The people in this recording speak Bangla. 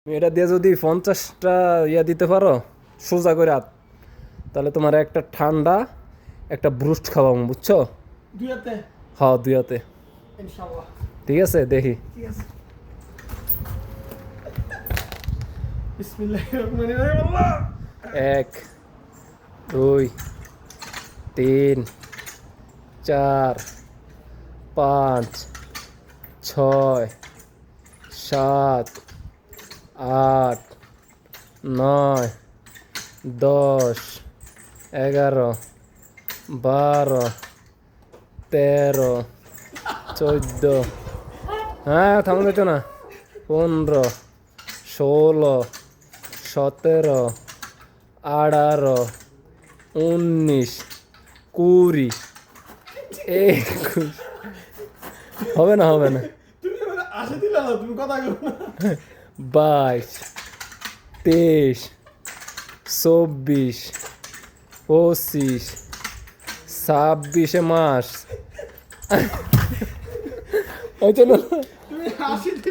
তুমি এটা দিয়ে যদি 50টা ইয়া দিতে পারো সোজা করে হাত, তাহলে তোমার একটা ঠান্ডা একটা ব্রুস্ট খাওয়াবো, বুঝছো? দুইয়াতে হ্যাঁ, দুইয়াতে। ইনশাআল্লাহ। ঠিক আছে, দেখি। ঠিক আছে। বিসমিল্লাহির রহমানির রহিম। আল্লাহ। 1 2 3 4 5 6 7 8 9 10 11 12 13 14, হ্যাঁ থামো দেখো না, 15 16 17 18 19 20 21, হবে না হবে না, তুমি মানে আশা দিলা না, তুমি কথা কও না। 22 23 24 25 26 মাস। ওই চলো। তুমি হাসি দিলা।